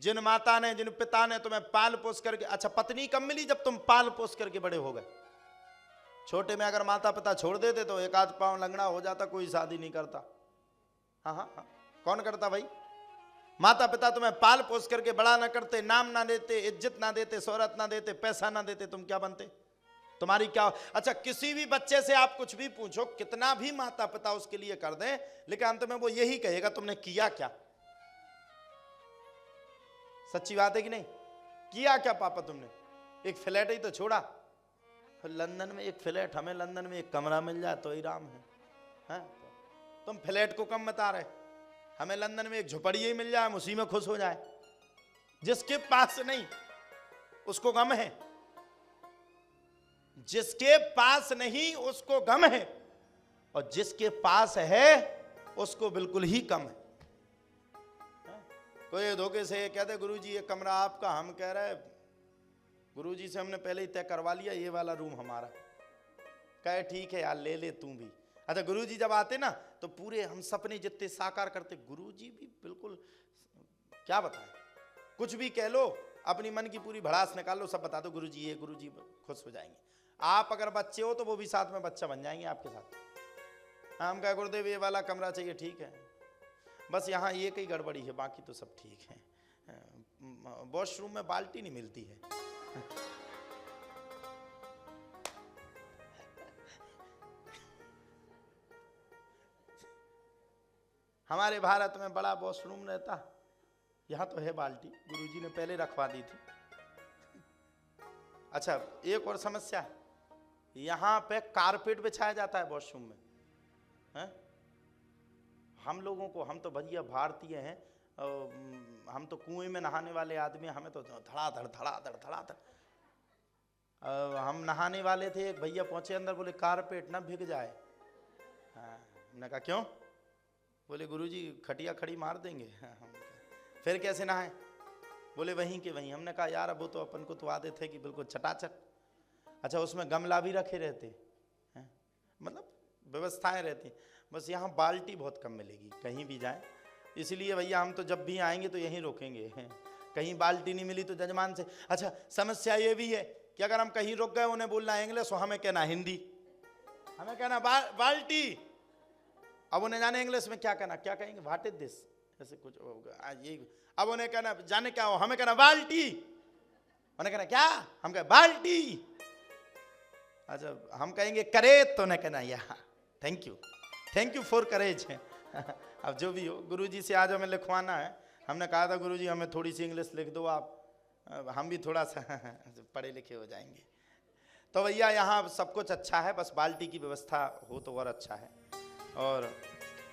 जिन माता ने, जिन पिता ने तुम्हें पाल पोस करके, अच्छा पत्नी कब मिली? जब तुम पाल पोस करके बड़े हो गए। छोटे में अगर माता पिता छोड़ देते तो एक आध पांव लंगड़ा हो जाता, कोई शादी नहीं करता। हाँ हाँ हाँ, कौन करता भाई? माता पिता तुम्हें पाल पोस करके बड़ा ना करते, नाम ना देते, इज्जत ना देते, शोहरत ना देते, पैसा ना देते, तुम क्या बनते? तुम्हारी क्या? अच्छा किसी भी बच्चे से आप कुछ भी पूछो, कितना भी माता पिता उसके लिए कर दें, लेकिन अंत में वो यही कहेगा तुमने किया क्या? सच्ची बात है कि नहीं? किया क्या पापा तुमने? एक फ्लैट ही तो छोड़ा। लंदन में एक फ्लैट, हमें लंदन में एक कमरा मिल जाए तो ही राम है। तुम फ्लैट को कम बता रहे, हमें लंदन में एक झुपड़ी ही मिल जाए, हम उसी में खुश हो जाए। जिसके पास नहीं उसको गम है, जिसके पास नहीं उसको गम है, और जिसके पास है उसको बिल्कुल ही कम है। कोई धोखे से कहते गुरुजी ये कमरा आपका, हम कह रहे गुरुजी से हमने पहले ही तय करवा लिया ये वाला रूम हमारा। कहे ठीक है यार ले ले तू भी। अच्छा गुरुजी जब आते ना तो पूरे हम सपने जितने साकार करते, गुरुजी भी बिल्कुल क्या बताएं, कुछ भी कह लो, अपनी मन की पूरी भड़ास निकाल लो, सब बता दो गुरुजी ये, गुरुजी खुश हो जाएंगे। आप अगर बच्चे हो तो वो भी साथ में बच्चा बन जाएंगे आपके साथ। हम कहे गुरुदेव ये वाला कमरा चाहिए, ठीक है, बस यहाँ ये कई गड़बड़ी है, बाकी तो सब ठीक है। वॉशरूम में बाल्टी नहीं मिलती है। हमारे भारत में बड़ा वॉशरूम रहता, यहाँ तो है बाल्टी, गुरुजी ने पहले रखवा दी थी। अच्छा एक और समस्या है, यहाँ पे कारपेट बिछाया जाता है वॉशरूम में, है? हम लोगों को, हम तो भैया भारतीय हैं, हम तो कुएं में नहाने वाले आदमी, हमें तो धड़ाधड़ धड़ाधड़ धड़ाधड़। हम नहाने वाले थे, एक भैया पहुंचे अंदर, बोले कारपेट ना भीग जाए। हाँ, हमने कहा क्यों? बोले गुरुजी खटिया खड़ी मार देंगे। फिर कैसे नहाए? बोले वहीं के वहीं। हमने कहा यार अब वो तो अपन को तो आदत है कि बिल्कुल चटाचट। अच्छा उसमें गमला भी रखे रहते हैं, मतलब व्यवस्थाएं रहती, बस यहाँ बाल्टी बहुत कम मिलेगी कहीं भी जाए, इसलिए भैया हम तो जब भी आएंगे तो यहीं रोकेंगे। कहीं बाल्टी नहीं मिली तो जजमान से। अच्छा समस्या ये भी है कि अगर हम कहीं रुक गए, उन्हें बोलना इंग्लिश और हमें कहना हिंदी, हमें कहना बाल्टी, अब उन्हें जाने इंग्लिश में क्या कहना, क्या कहेंगे व्हाट इज दिस, ऐसे कुछ होगा ये। अब उन्हें कहना जाने क्या हो, हमें कहना बाल्टी, उन्हें कहना क्या, हम कहें बाल्टी। अच्छा हम कहेंगे करेज तो उन्हें कहना या थैंक यू फॉर करेज। अब जो भी हो, गुरुजी से आज हमें लिखवाना है, हमने कहा था गुरुजी हमें थोड़ी सी इंग्लिश लिख दो आप, हम भी थोड़ा सा पढ़े लिखे हो जाएंगे। तो भैया यहाँ सब कुछ अच्छा है, बस बाल्टी की व्यवस्था हो तो और अच्छा है। और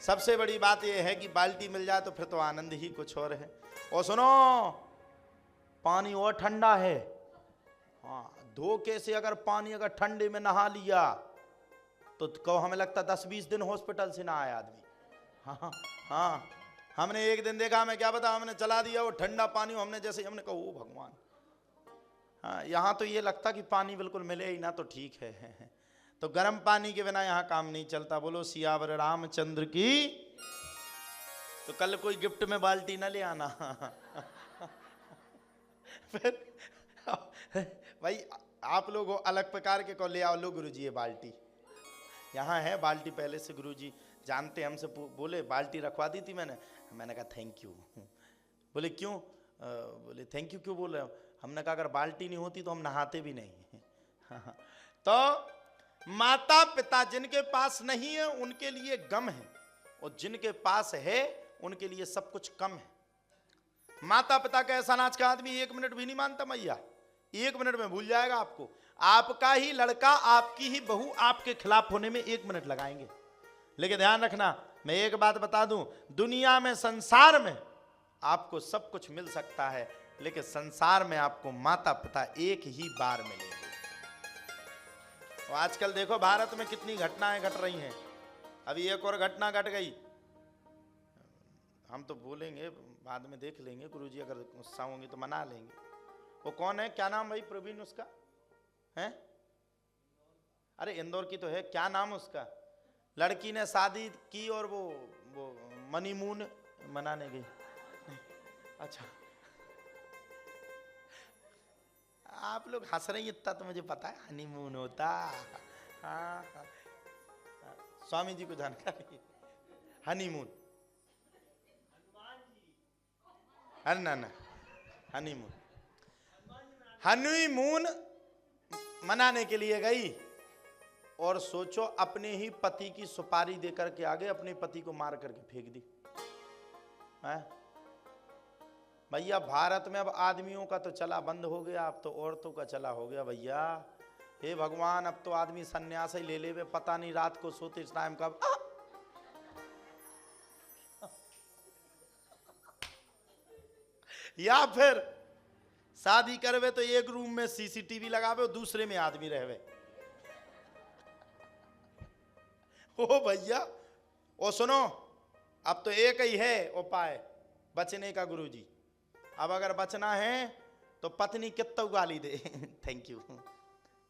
सबसे बड़ी बात यह है कि बाल्टी मिल जाए तो फिर तो आनंद ही कुछ और है। और सुनो पानी और ठंडा है, हाँ धोखे से अगर पानी अगर ठंडे में नहा लिया तो कहो हमें लगता 10-20 दिन हॉस्पिटल से ना आया आदमी। हाँ हाँ, हमने एक दिन देखा, हमें क्या पता, हमने चला दिया वो ठंडा पानी, हमने जैसे हमने कहा ओ भगवान। हाँ यहाँ तो ये लगता कि पानी बिल्कुल मिले ही ना तो ठीक है। तो गर्म पानी के बिना यहाँ काम नहीं चलता। बोलो सियावर रामचंद्र की। तो कल कोई गिफ्ट में बाल्टी ना ले आना। फिर भाई आप लोग अलग प्रकार के को ले आओ, लो गुरुजी ये बाल्टी यहाँ है, बाल्टी पहले से गुरुजी जानते, हमसे बोले बाल्टी रखवा दी थी मैंने कहा थैंक यू। बोले क्यों? बोले थैंक यू क्यों बोल रहे हो? हमने कहा अगर बाल्टी नहीं होती तो हम नहाते भी नहीं। तो माता पिता जिनके पास नहीं है उनके लिए गम है, और जिनके पास है उनके लिए सब कुछ कम है। माता पिता का ऐसा नाच का आदमी 1 मिनट भी नहीं मानता मैया, 1 मिनट में भूल जाएगा आपको। आपका ही लड़का आपकी ही बहू आपके खिलाफ होने में 1 मिनट लगाएंगे। लेकिन ध्यान रखना, मैं एक बात बता दूं, दुनिया में संसार में आपको सब कुछ मिल सकता है, लेकिन संसार में आपको माता पिता एक ही बार मिलेंगे। और आजकल देखो भारत में कितनी घटनाएं घट रही हैं। अभी एक और घटना घट गई, हम तो बोलेंगे बाद में, देख लेंगे, गुरुजी अगर गुस्सा होंगे तो मना लेंगे। वो कौन है, क्या नाम भाई प्रवीण उसका है? अरे इंदौर की तो है, क्या नाम उसका? लड़की ने शादी की और वो मनीमून मनाने गई। अच्छा आप लोग हंस रही इतना तो मुझे पता है, हनीमून होता। हाँ हाँ, स्वामी जी को जानकारी हनीमून, अरे ना ना, हनीमून, हनीमून मनाने के लिए गई और सोचो अपने ही पति की सुपारी देकर के आगे अपने पति को मार करके फेंक दी। भैया भारत में अब आदमियों का तो चला बंद हो गया, अब तो औरतों का चला हो गया भैया। हे भगवान, अब तो आदमी सन्यास ही ले ले, पता नहीं रात को सोते इस टाइम कब या फिर शादी करवे तो एक रूम में सीसीटीवी लगावे और दूसरे में आदमी रहवे। ओ भैया, ओ सुनो, अब तो एक ही है उपाय बचने का गुरुजी। अब अगर बचना है तो पत्नी कित्तो गाली दे थैंक यू,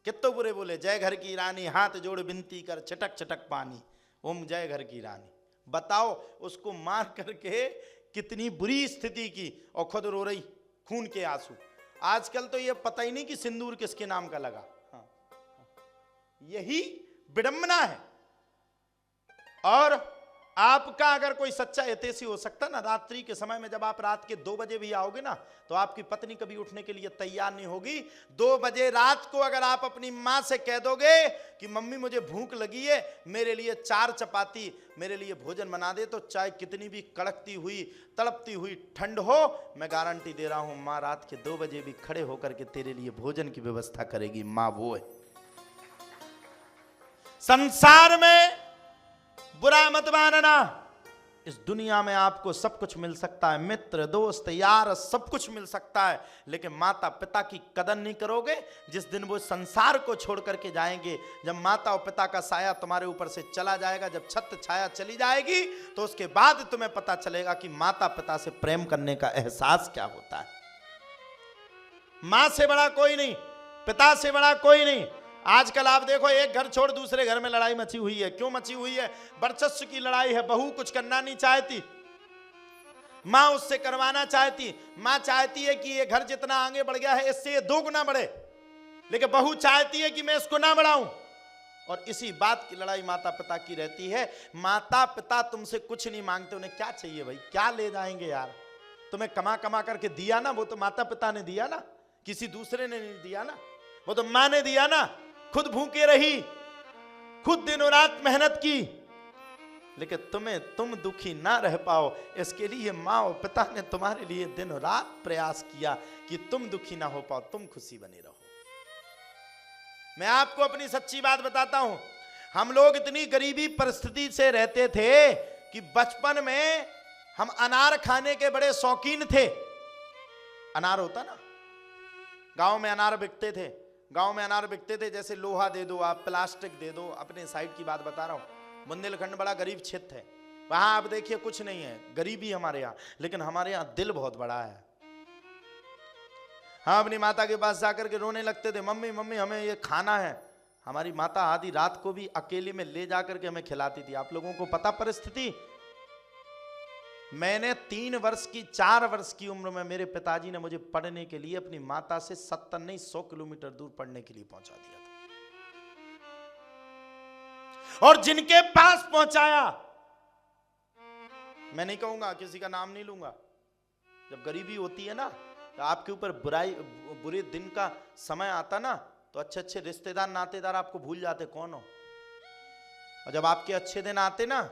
कित्तो बुरे बोले, जय घर की रानी हाथ जोड़ बिनती कर चटक चटक पानी, ओम जय घर की रानी। बताओ उसको मार करके कितनी बुरी स्थिति की, और खुद रो रही खून के आंसू। आजकल तो ये पता ही नहीं कि सिंदूर किसके नाम का लगा। हाँ, यही विडंबना है। और आपका अगर कोई सच्चा हितैषी हो सकता ना, रात्रि के समय में जब आप रात के 2 बजे भी आओगे ना, तो आपकी पत्नी कभी उठने के लिए तैयार नहीं होगी। 2 बजे रात को अगर आप अपनी मां से कह दोगे कि मम्मी मुझे भूख लगी है, मेरे लिए 4 चपाती मेरे लिए भोजन बना दे, तो चाहे कितनी भी कड़कती हुई तड़पती हुई ठंड हो, मैं गारंटी दे रहा हूं मां रात के 2 बजे भी खड़े होकर के तेरे लिए भोजन की व्यवस्था करेगी। मां वो है। संसार में बुरा मत मानना, इस दुनिया में आपको सब कुछ मिल सकता है, मित्र दोस्त यार सब कुछ मिल सकता है, लेकिन माता पिता की कदर नहीं करोगे। जिस दिन वो संसार को छोड़ करके जाएंगे, जब माता और पिता का साया तुम्हारे ऊपर से चला जाएगा, जब छत्र छाया चली जाएगी, तो उसके बाद तुम्हें पता चलेगा कि माता पिता से प्रेम करने का एहसास क्या होता है। मां से बड़ा कोई नहीं, पिता से बड़ा कोई नहीं। आजकल आप देखो, एक घर छोड़ दूसरे घर में लड़ाई मची हुई है। क्यों मची हुई है? वर्चस्व की लड़ाई है। बहू कुछ करना नहीं चाहती, मां उससे करवाना चाहती। मां चाहती है कि ये घर जितना आगे बढ़ गया है इससे ये 2 गुना बढ़े, लेकिन बहू चाहती है कि मैं इसको ना बढ़ाऊं। और इसी बात की लड़ाई माता पिता की रहती है। माता पिता तुमसे कुछ नहीं मांगते, उन्हें क्या चाहिए भाई? क्या ले जाएंगे यार? तुम्हें कमा कमा करके दिया ना, वो तो माता पिता ने दिया ना, किसी दूसरे ने नहीं दिया ना, वो तो मां ने दिया ना। खुद भूखे रही, खुद दिनों रात मेहनत की, लेकिन तुम दुखी ना रह पाओ, इसके लिए माँ और पिता ने तुम्हारे लिए दिन रात प्रयास किया कि तुम दुखी ना हो पाओ, तुम खुशी बने रहो। मैं आपको अपनी सच्ची बात बताता हूं, हम लोग इतनी गरीबी परिस्थिति से रहते थे कि बचपन में हम अनार खाने के बड़े शौकीन थे। अनार होता ना, गांव में अनार बिकते थे, गांव में अनार बिकते थे। जैसे लोहा दे दो आप, प्लास्टिक दे दो, अपने साइड की बात बता रहा हूं। बुंदेलखंड बड़ा गरीब क्षेत्र है, वहां आप देखिए कुछ नहीं है, गरीबी हमारे यहाँ, लेकिन हमारे यहाँ दिल बहुत बड़ा है। हम अपनी माता के पास जाकर के रोने लगते थे, मम्मी मम्मी हमें ये खाना है। हमारी माता आधी रात को भी अकेले में ले जाकर के हमें खिलाती थी। आप लोगों को पता परिस्थिति, मैंने 3 वर्ष की 4 वर्ष की उम्र में मेरे पिताजी ने मुझे पढ़ने के लिए अपनी माता से 70 नहीं 100 किलोमीटर दूर पढ़ने के लिए पहुंचा दिया था। और जिनके पास पहुंचाया, मैं नहीं कहूंगा, किसी का नाम नहीं लूंगा। जब गरीबी होती है ना, तो आपके ऊपर बुरे दिन का समय आता ना, तो अच्छे अच्छे रिश्तेदार नातेदार आपको भूल जाते कौन हो। और जब आपके अच्छे दिन आते ना,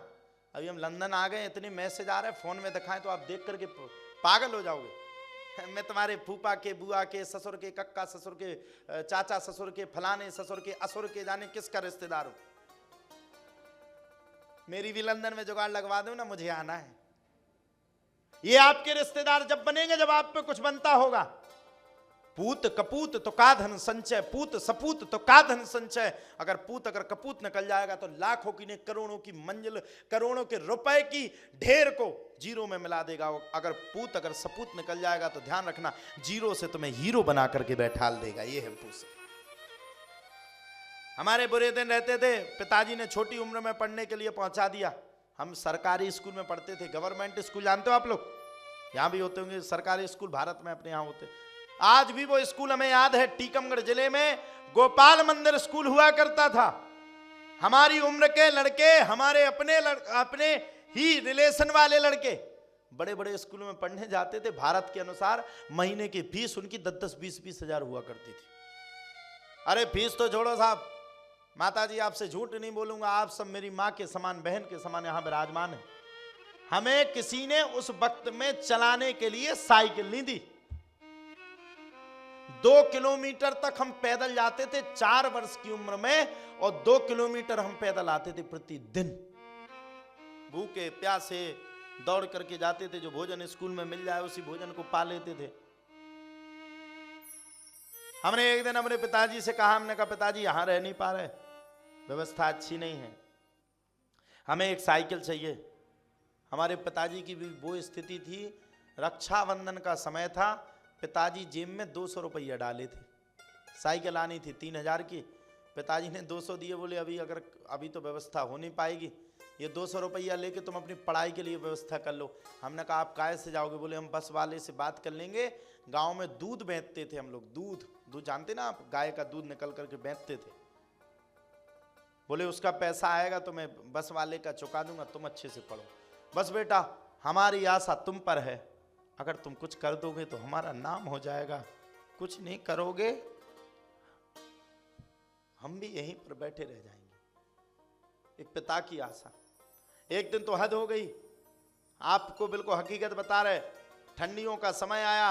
अभी हम लंदन आ गए, इतने मैसेज आ रहे हैं, फोन में दिखाएं तो आप देख करके पागल हो जाओगे। मैं तुम्हारे फूफा के, बुआ के, ससुर के, कक्का ससुर के, चाचा ससुर के, फलाने ससुर के, असुर के, जाने किसका रिश्तेदार हूं। मेरी भी लंदन में जुगाड़ लगवा दो ना, मुझे आना है। ये आपके रिश्तेदार जब बनेंगे जब आप पे कुछ बनता होगा। पूत कपूत तो का धन संचय, पूत सपूत तो का धन संचय। अगर पूत अगर कपूत निकल जाएगा तो लाखों की ने करोड़ों की मंजिल, करोड़ों के रुपए की ढेर को जीरो में मिला देगा। अगर पूत अगर सपूत निकल जाएगा तो ध्यान रखना, जीरो से तुम्हें हीरो बना करके बैठाल देगा। ये है पूत। हमारे बुरे दिन रहते थे, पिताजी ने छोटी उम्र में पढ़ने के लिए पहुंचा दिया। हम सरकारी स्कूल में पढ़ते थे, गवर्नमेंट स्कूल जानते हो आप लोग, यहाँ भी होते होंगे सरकारी स्कूल, भारत में अपने यहाँ होते। आज भी वो स्कूल हमें याद है, टीकमगढ़ जिले में गोपाल मंदिर स्कूल हुआ करता था। हमारी उम्र के लड़के, हमारे अपने ही रिलेशन वाले लड़के बड़े बड़े स्कूलों में पढ़ने जाते थे। भारत के अनुसार महीने की फीस उनकी 10-10, 20-20 हजार हुआ करती थी। अरे फीस तो छोड़ो साहब, माता जी आपसे झूठ नहीं बोलूंगा, आप सब मेरी माँ के समान, बहन के समान यहां विराजमान है। हमें किसी ने उस वक्त में चलाने के लिए साइकिल नहीं दी। 2 किलोमीटर तक हम पैदल जाते थे 4 वर्ष की उम्र में, और 2 किलोमीटर हम पैदल आते थे प्रतिदिन। भूखे प्यासे दौड़ करके जाते थे, जो भोजन स्कूल में मिल जाए उसी भोजन को पा लेते थे। हमने एक दिन अपने पिताजी से कहा, हमने कहा पिताजी यहां रह नहीं पा रहे, व्यवस्था अच्छी नहीं है, हमें एक साइकिल चाहिए। हमारे पिताजी की भी वो स्थिति थी, रक्षाबंधन का समय था, पिताजी जेब में 200 रुपया डाले थे, साइकिल आनी थी 3000 की। पिताजी ने 200 दिए, बोले अभी तो व्यवस्था हो नहीं पाएगी, ये 200 रुपया लेके तुम अपनी पढ़ाई के लिए व्यवस्था कर लो। हमने कहा आप काहे से जाओगे? बोले हम बस वाले से बात कर लेंगे। गांव में दूध बेचते थे हम लोग, दूध जानते ना आप, गाय का दूध निकल करके बेचते थे। बोले उसका पैसा आएगा तो मैं बस वाले का चुका दूंगा, तुम अच्छे से पढ़ो। बस बेटा हमारी आशा तुम पर है, अगर तुम कुछ कर दोगे तो हमारा नाम हो जाएगा, कुछ नहीं करोगे हम भी यहीं पर बैठे रह जाएंगे। एक पिता की आशा। एक दिन तो हद हो गई, आपको बिल्कुल हकीकत बता रहे, ठंडियों का समय आया,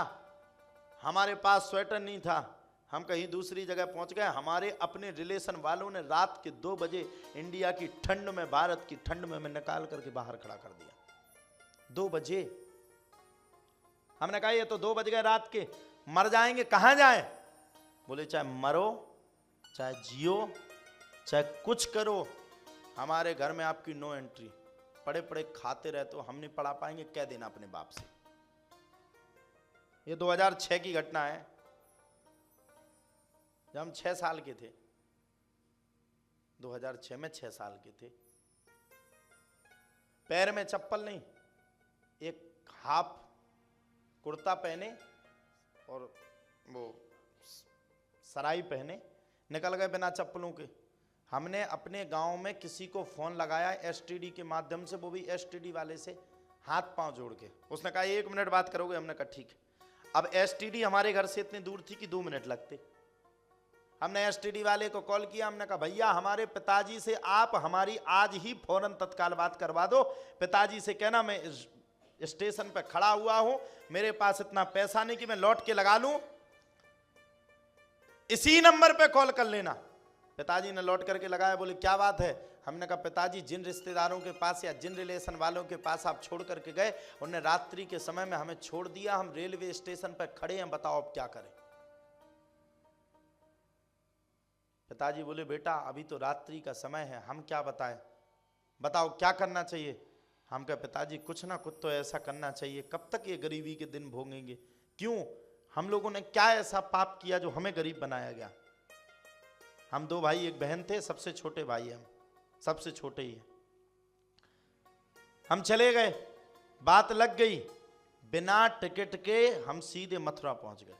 हमारे पास स्वेटर नहीं था, हम कहीं दूसरी जगह पहुंच गए। हमारे अपने रिलेशन वालों ने रात के 2 बजे इंडिया की ठंड में, भारत की ठंड में हमें निकाल करके बाहर खड़ा कर दिया। 2 बजे। हमने कहा ये तो 2 बज गए रात के, मर जाएंगे, कहां जाएं? बोले चाहे मरो, चाहे जियो, चाहे कुछ करो, हमारे घर में आपकी नो एंट्री। पड़े पड़े खाते रहते हो, हम नहीं पढ़ा पाएंगे, कह देना अपने बाप से। ये 2006 की घटना है, जब हम 6 साल के थे, 2006 में 6 साल के थे। पैर में चप्पल नहीं, एक हाफ कुर्ता पहने और वो सराई पहने निकल गए बिना चप्पलों के। हमने अपने गांव में किसी को फोन लगाया एसटीडी के माध्यम से, वो भी एसटीडी वाले से हाथ पांव जोड़ के। उसने कहा 1 मिनट बात करोगे? हमने कहा ठीक है। अब एसटीडी हमारे घर से इतनी दूर थी कि 2 मिनट लगते। हमने एसटीडी वाले को कॉल किया, हमने कहा भैया हमारे पिताजी से आप हमारी आज ही फौरन तत्काल बात करवा दो। पिताजी से कहना मैं स्टेशन पर खड़ा हुआ हूं, मेरे पास इतना पैसा नहीं कि मैं लौट के लगा लूं, इसी नंबर पे कॉल कर लेना। पिताजी ने लौट करके लगाया। बोले क्या बात है? हमने कहा पिताजी जिन रिश्तेदारों के पास या जिन रिलेशन वालों के पास आप छोड़ करके गए, उन्होंने रात्रि के समय में हमें छोड़ दिया, हम रेलवे स्टेशन पर खड़े हैं, बताओ अब क्या करें? पिताजी बोले बेटा अभी तो रात्रि का समय है, हम क्या बताएं, बताओ क्या करना चाहिए? हम कहा पिताजी कुछ ना कुछ तो ऐसा करना चाहिए, कब तक ये गरीबी के दिन भोगेंगे? क्यों? हम लोगों ने क्या ऐसा पाप किया जो हमें गरीब बनाया गया? हम 2 भाई 1 बहन थे, सबसे छोटे भाई हैं, सबसे छोटे ही हैं। हम चले गए, बात लग गई, बिना टिकट के हम सीधे मथुरा पहुंच गए।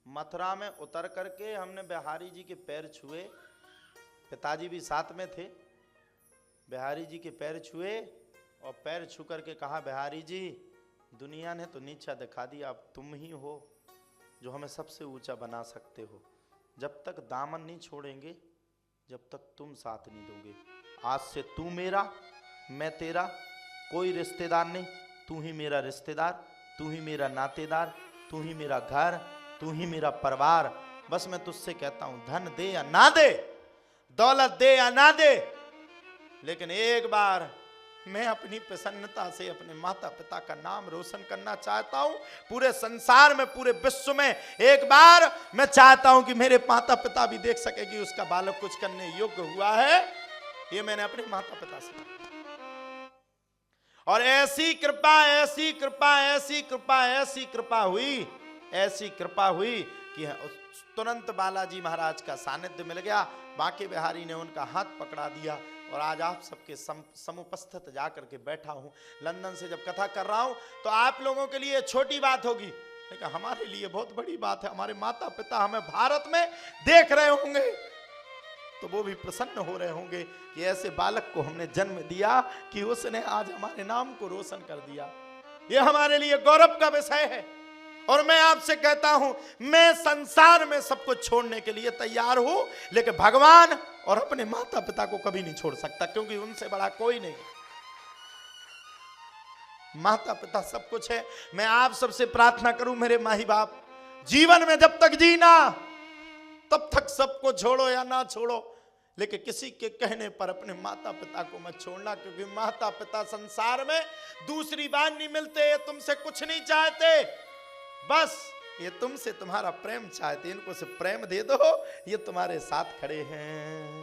मथुरा में उतर करके हमने बिहारी जी के पैर छुए, पिताजी भी साथ में थे। बिहारी जी के पैर छुए और पैर छू करके कहा बिहारी जी दुनिया ने तो नीचा दिखा दिया, अब तुम ही हो जो हमें सबसे ऊंचा बना सकते हो। जब तक दामन नहीं छोड़ेंगे, जब तक तुम साथ नहीं दोगे, आज से तू मेरा मैं तेरा, कोई रिश्तेदार नहीं, तू ही मेरा रिश्तेदार, तू ही मेरा नातेदार, तू ही मेरा घर, तू ही मेरा परिवार। बस मैं तुझसे कहता हूं धन दे या ना दे, दौलत दे या ना दे, लेकिन एक बार मैं अपनी प्रसन्नता से अपने माता पिता का नाम रोशन करना चाहता हूं पूरे संसार में, पूरे विश्व में। एक बार मैं चाहता हूं कि मेरे माता पिता भी देख सके कि उसका बालक कुछ करने योग्य हुआ है। ये मैंने अपने माता पिता से कहा। और ऐसी कृपा, ऐसी कृपा, ऐसी कृपा, ऐसी कृपा हुई, ऐसी कृपा हुई कि तुरंत बालाजी महाराज का सानिध्य मिल गया। बांके बिहारी ने उनका हाथ पकड़ा दिया और आज आप सबके समुपस्थित जाकर के बैठा हूं। लंदन से जब कथा कर रहा हूं तो आप लोगों के लिए छोटी बात होगी, लेकिन हमारे लिए बहुत बड़ी बात है। हमारे माता पिता हमें भारत में देख रहे होंगे तो वो भी प्रसन्न हो रहे होंगे कि ऐसे बालक को हमने जन्म दिया कि उसने आज हमारे नाम को रोशन कर दिया। ये हमारे लिए गौरव का विषय है। और मैं आपसे कहता हूं, मैं संसार में सब कुछ छोड़ने के लिए तैयार हूं, लेकिन भगवान और अपने माता पिता को कभी नहीं छोड़ सकता, क्योंकि उनसे बड़ा कोई नहीं। माता पिता सब कुछ है। मैं आप सबसे प्रार्थना करूं, मेरे माही बाप, जीवन में जब तक जीना तब तक सबको छोड़ो या ना छोड़ो, लेकिन किसी के कहने पर अपने माता पिता को मत छोड़ना, क्योंकि माता पिता संसार में दूसरी बार नहीं मिलते। ये तुमसे कुछ नहीं चाहते, बस ये तुमसे तुम्हारा प्रेम चाहते। इनको से प्रेम दे दो, ये तुम्हारे साथ खड़े हैं।